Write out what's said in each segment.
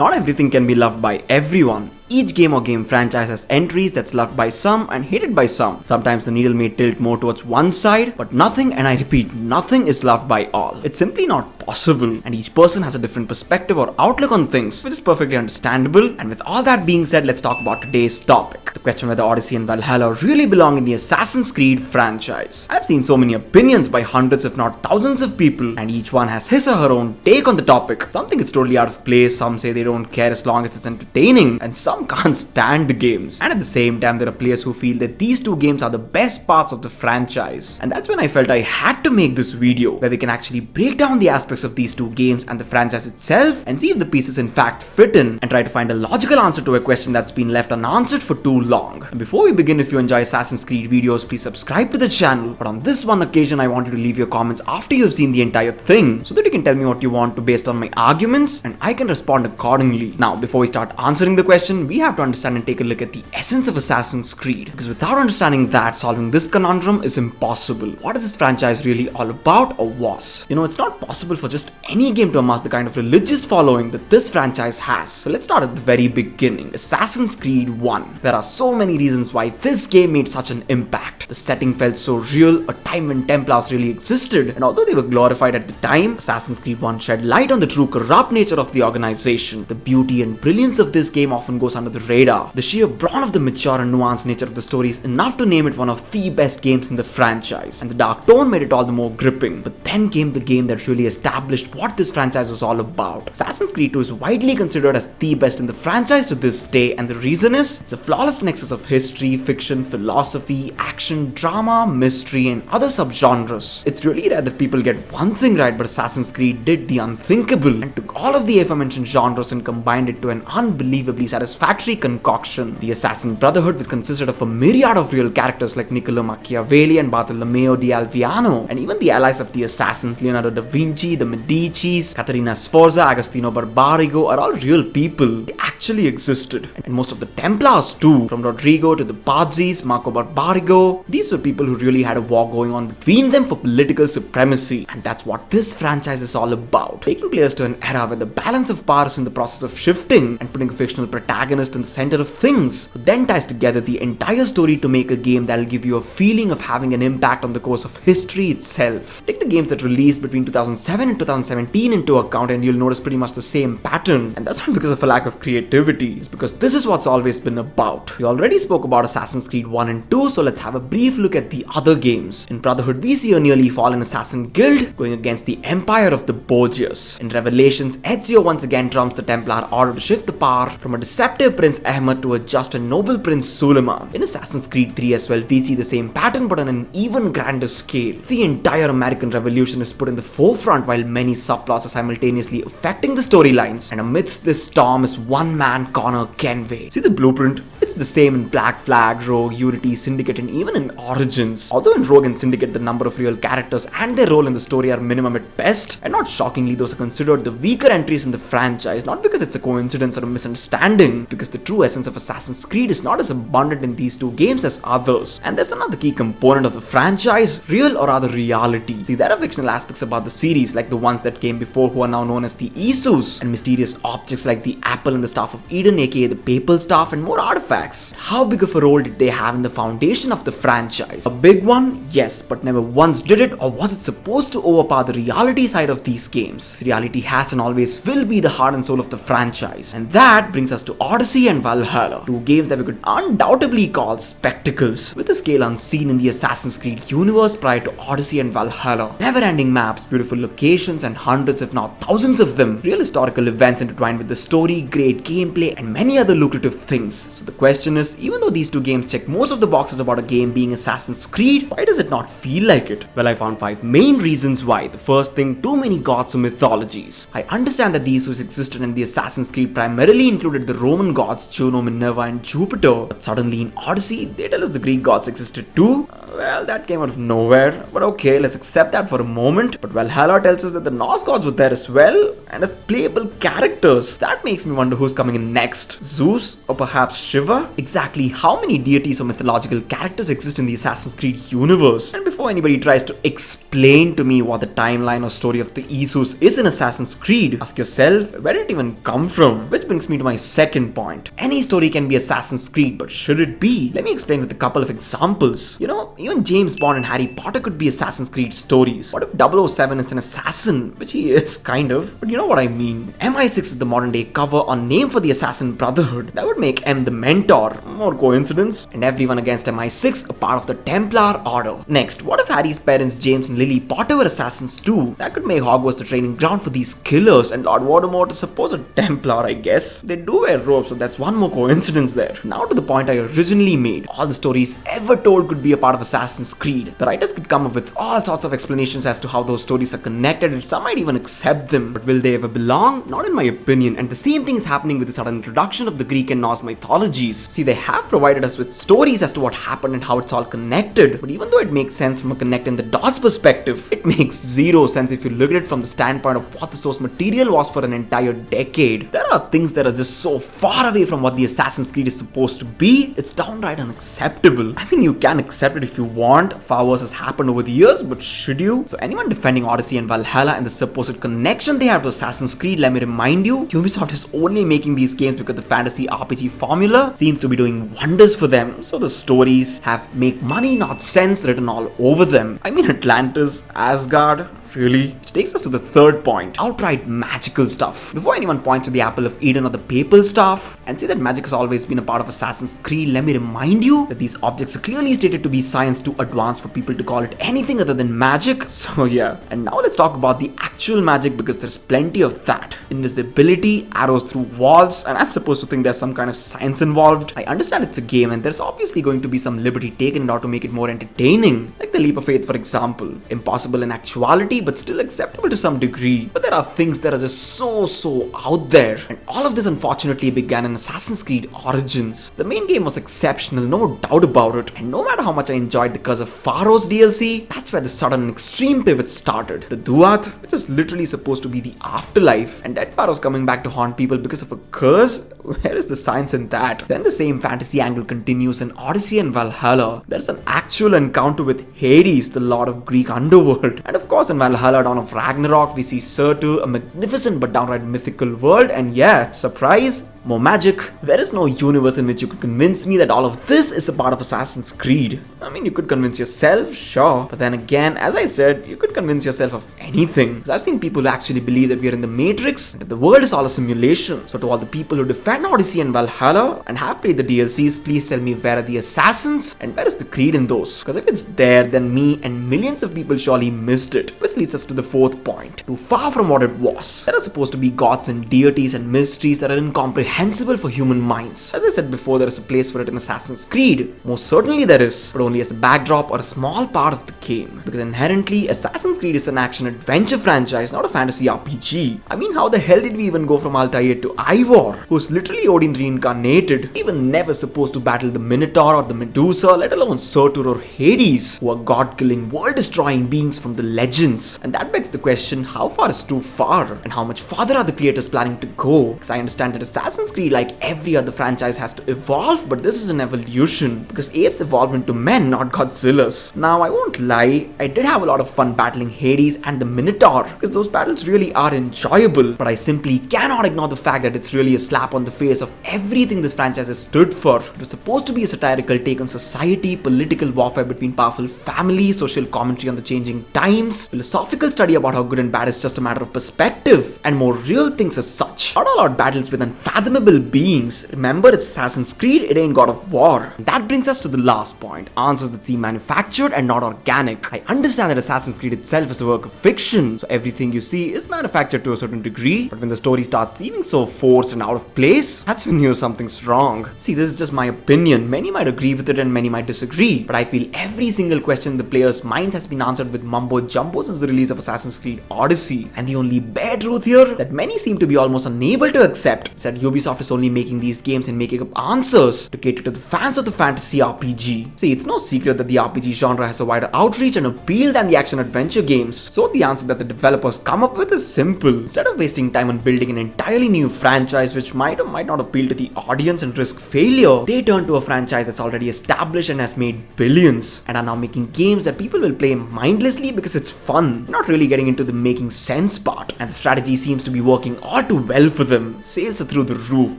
Not everything can be loved by everyone. Each game or game franchise has entries that's loved by some and hated by some. Sometimes the needle may tilt more towards one side, but nothing, and I repeat, nothing is loved by all. It's simply not possible, and each person has a different perspective or outlook on things, which is perfectly understandable. And with all that being said, let's talk about today's topic. The question whether Odyssey and Valhalla really belong in the Assassin's Creed franchise. I've seen so many opinions by hundreds if not thousands of people, and each one has his or her own take on the topic. Some think it's totally out of place, some say they don't care as long as it's entertaining, and some can't stand the games. And at the same time, there are players who feel that these two games are the best parts of the franchise. And that's when I felt I had to make this video, where we can actually break down the aspects of these two games and the franchise itself, and see if the pieces in fact fit in, and try to find a logical answer to a question that's been left unanswered for too long. And before we begin, if you enjoy Assassin's Creed videos, please subscribe to the channel. But on this one occasion, I want you to leave your comments after you've seen the entire thing, so that you can tell me what you want to based on my arguments, and I can respond accordingly. Now, before we start answering the question, we have to understand and take a look at the essence of Assassin's Creed, because without understanding that, solving this conundrum is impossible. What is this franchise really all about, or was? It's not possible for just any game to amass the kind of religious following that this franchise has. So let's start at the very beginning. Assassin's Creed 1. There are so many reasons why this game made such an impact. The setting felt so real, a time when Templars really existed, and although they were glorified at the time, Assassin's Creed 1 shed light on the true corrupt nature of the organization. The beauty and brilliance of this game often goes under the radar. The sheer brawn of the mature and nuanced nature of the story is enough to name it one of the best games in the franchise, and the dark tone made it all the more gripping. But then came the game that really established what this franchise was all about. Assassin's Creed 2 is widely considered as the best in the franchise to this day, and the reason is, it's a flawless nexus of history, fiction, philosophy, action, drama, mystery, and other subgenres. It's really rare that people get one thing right, but Assassin's Creed did the unthinkable and took all of the aforementioned genres and combined it to an unbelievably satisfactory concoction. The Assassin Brotherhood, which consisted of a myriad of real characters like Niccolo Machiavelli and Bartolomeo di Alviano, and even the allies of the assassins, Leonardo da Vinci, the Medicis, Caterina Sforza, Agostino Barbarigo, are all real people. They actually existed. And most of the Templars too, from Rodrigo to the Pazzis, Marco Barbarigo, these were people who really had a war going on between them for political supremacy. And that's what this franchise is all about. Taking players to an era where the balance of power is in the process of shifting, and putting a fictional protagonist in the center of things, who then ties together the entire story to make a game that'll give you a feeling of having an impact on the course of history itself. Take the games that released between 2007 and 2017 into account, and you'll notice pretty much the same pattern. And that's not because of a lack of creativity, it's because this is what's always been about. We already spoke about Assassin's Creed 1 and 2, so let's have a brief look at the other games. In Brotherhood, we see a nearly fallen assassin guild going against the Empire of the Borgias. In Revelations, Ezio once again trumps the Templar order to shift the power from a deceptive Prince Ahmed to a just and noble Prince Suleiman. In Assassin's Creed 3 as well, we see the same pattern but on an even grander scale. The entire American Revolution is put in the forefront while many subplots are simultaneously affecting the storylines, and amidst this storm is one man, Connor Kenway. See the blueprint? It's the same in Black Flag, Rogue, Unity, Syndicate, and even in Origins. Although in Rogue and Syndicate the number of real characters and their role in the story are minimum at best, and not shockingly those are considered the weaker entries in the franchise, not because it's a coincidence or a misunderstanding, because the true essence of Assassin's Creed is not as abundant in these two games as others. And there's another key component of the franchise, real or rather reality. See, there are fictional aspects about the series, like the ones that came before who are now known as the Isus, and mysterious objects like the Apple and the Staff of Eden, aka the Papal Staff, and more artifacts. How big of a role did they have in the foundation of the franchise? A big one? Yes, but never once did it, or was it supposed to overpower the reality side of these games? This reality has and always will be the heart and soul of the franchise. And that brings us to Odyssey and Valhalla, two games that we could undoubtedly call spectacles, with a scale unseen in the Assassin's Creed universe prior to Odyssey and Valhalla. Never-ending maps, beautiful locations, and hundreds if not thousands of them, real historical events intertwined with the story, great gameplay, and many other lucrative things. So the question is, even though these two games check most of the boxes about a game being Assassin's Creed, why does it not feel like it? Well, I found 5 main reasons why. The first thing, too many gods or mythologies. I understand that these who existed in the Assassin's Creed primarily included the Roman gods Juno, Minerva, and Jupiter, but suddenly in Odyssey they tell us the Greek gods existed too. Well, that came out of nowhere, but okay, let's accept that for a moment. But Valhalla tells us that the Norse gods were there as well, and as playable characters. That makes me wonder who's coming coming in next? Zeus or perhaps Shiva? Exactly how many deities or mythological characters exist in the Assassin's Creed universe? And before anybody tries to explain to me what the timeline or story of the Isus is in Assassin's Creed, ask yourself, where did it even come from? Which brings me to my second point. Any story can be Assassin's Creed, but should it be? Let me explain with a couple of examples. You know, even James Bond and Harry Potter could be Assassin's Creed stories. What if 007 is an assassin? Which he is, kind of, but you know what I mean. MI6 is the modern day cover or name for the Assassin Brotherhood. That would make M the mentor. More coincidence? And everyone against MI6 a part of the Templar Order. Next, what if Harry's parents James and Lily Potter were assassins too? That could make Hogwarts the training ground for these killers, and Lord Voldemort is supposed a Templar, I guess. They do wear robes, so that's one more coincidence there. Now to the point I originally made. All the stories ever told could be a part of Assassin's Creed. The writers could come up with all sorts of explanations as to how those stories are connected, and some might even accept them. But will they ever belong? Not in my opinion. And the same thing is happening with the sudden introduction of the Greek and Norse mythologies. See, they have provided us with stories as to what happened and how it's all connected. But even though it makes sense from a connecting the dots perspective, it makes zero sense if you look at it from the standpoint of what the source material was for an entire decade. There are things that are just so far away from what the Assassin's Creed is supposed to be, it's downright unacceptable. I mean, you can accept it if you want. Far worse has happened over the years, but should you? So anyone defending Odyssey and Valhalla and the supposed connection they have to Assassin's Creed, let me remind you, Ubisoft is only making these games because the fantasy RPG formula seems to be doing wonders for them. So the stories have make money, not sense written all over them. I mean, Atlantis, Asgard, really? Which takes us to the third point, outright magical stuff. Before anyone points to the Apple of Eden or the papal stuff and say that magic has always been a part of Assassin's Creed, let me remind you that these objects are clearly stated to be science too advanced for people to call it anything other than magic. So yeah, and now let's talk about the actual magic, because there's plenty of that. Invisibility, arrows through walls, and I'm supposed to think there's some kind of science involved. I understand it's a game and there's obviously going to be some liberty taken in order to make it more entertaining, like the leap of faith for example. Impossible in actuality, but still acceptable to some degree. But there are things that are just so out there. And all of this unfortunately began in Assassin's Creed Origins. The main game was exceptional, no doubt about it. And no matter how much I enjoyed the Curse of Pharaoh's DLC, that's where the sudden extreme pivot started. The Duat, which is literally supposed to be the afterlife, and dead pharaohs coming back to haunt people because of a curse? Where is the science in that? Then the same fantasy angle continues in Odyssey and Valhalla. There's an actual encounter with Hades, the lord of Greek underworld. And of course in Valhalla, Dawn of Ragnarok, we see Surtur, a magnificent but downright mythical world, and yeah, surprise, more magic. There is no universe in which you could convince me that all of this is a part of Assassin's Creed. I mean, you could convince yourself, sure, but then again, as I said, you could convince yourself of anything. Because I've seen people who actually believe that we are in the Matrix, and that the world is all a simulation. So to all the people who defend Odyssey and Valhalla and have played the DLCs, please tell me, where are the assassins and where is the Creed in those? Because if it's there, then me and millions of people surely missed it. Which leads us to the fourth point. Too far from what it was. There are supposed to be gods and deities and mysteries that are incomprehensible for human minds. As I said before, there is a place for it in Assassin's Creed. Most certainly there is, but only as a backdrop or a small part of the game. Because inherently, Assassin's Creed is an action-adventure franchise, not a fantasy RPG. I mean, how the hell did we even go from Altair to Ivor, who's literally Odin reincarnated? We were never supposed to battle the Minotaur or the Medusa, let alone Surtur or Hades, who are god-killing, world-destroying beings from the legends. And that begs the question, how far is too far? And how much farther are the creators planning to go? Because I understand that Assassin's Creed, like every other franchise, has to evolve, but this is an evolution, because apes evolve into men, not Godzillas. Now, I won't lie, I did have a lot of fun battling Hades and the Minotaur, because those battles really are enjoyable, but I simply cannot ignore the fact that it's really a slap on the face of everything this franchise has stood for. It was supposed to be a satirical take on society, political warfare between powerful families, social commentary on the changing times, philosophical study about how good and bad is just a matter of perspective, and more real things as such. Not all out battles with unfathomable beings. Remember, it's Assassin's Creed, it ain't God of War. That brings us to the last point, answers that seem manufactured and not organic. I understand that Assassin's Creed itself is a work of fiction, so everything you see is manufactured to a certain degree, but when the story starts seeming so forced and out of place, that's when you know something's wrong. See, this is just my opinion. Many might agree with it and many might disagree, but I feel every single question in the players' minds has been answered with mumbo jumbo since the release of Assassin's Creed Odyssey. And the only bare truth here that many seem to be almost unable to accept is that Ubisoft Ubisoft is only making these games and making up answers to cater to the fans of the fantasy RPG. See, it's no secret that the RPG genre has a wider outreach and appeal than the action-adventure games. So the answer that the developers come up with is simple. Instead of wasting time on building an entirely new franchise which might or might not appeal to the audience and risk failure, they turn to a franchise that's already established and has made billions, and are now making games that people will play mindlessly because it's fun, not really getting into the making sense part. And the strategy seems to be working all too well for them. Sales are through the roof.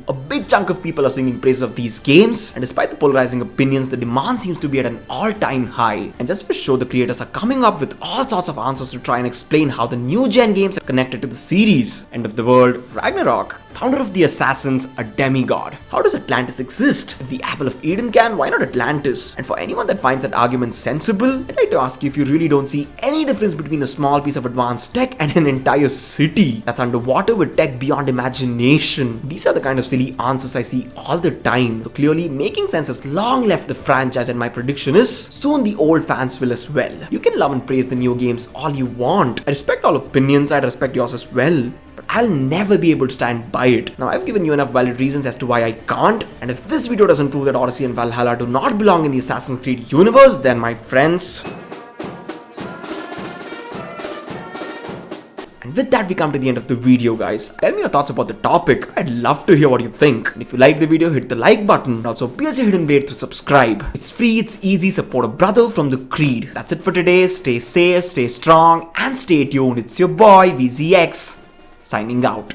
A big chunk of people are singing praises of these games, and despite the polarizing opinions, the demand seems to be at an all-time high. And just for show, the creators are coming up with all sorts of answers to try and explain how the new gen games are connected to the series. End of the world, Ragnarok. Founder of the Assassins, a demigod. How does Atlantis exist? If the Apple of Eden can, why not Atlantis? And for anyone that finds that argument sensible, I'd like to ask you if you really don't see any difference between a small piece of advanced tech and an entire city that's underwater with tech beyond imagination. These are the kind of silly answers I see all the time. So clearly, making sense has long left the franchise, and my prediction is soon the old fans will as well. You can love and praise the new games all you want. I respect all opinions, I respect yours as well. But I'll never be able to stand by it. Now, I've given you enough valid reasons as to why I can't, and if this video doesn't prove that Odyssey and Valhalla do not belong in the Assassin's Creed universe, then my friends... And with that, we come to the end of the video, guys. Tell me your thoughts about the topic. I'd love to hear what you think. And if you like the video, hit the like button. And also, pierce your hidden blade to subscribe. It's free, it's easy, support a brother from the Creed. That's it for today. Stay safe, stay strong, and stay tuned. It's your boy, VZX, signing out.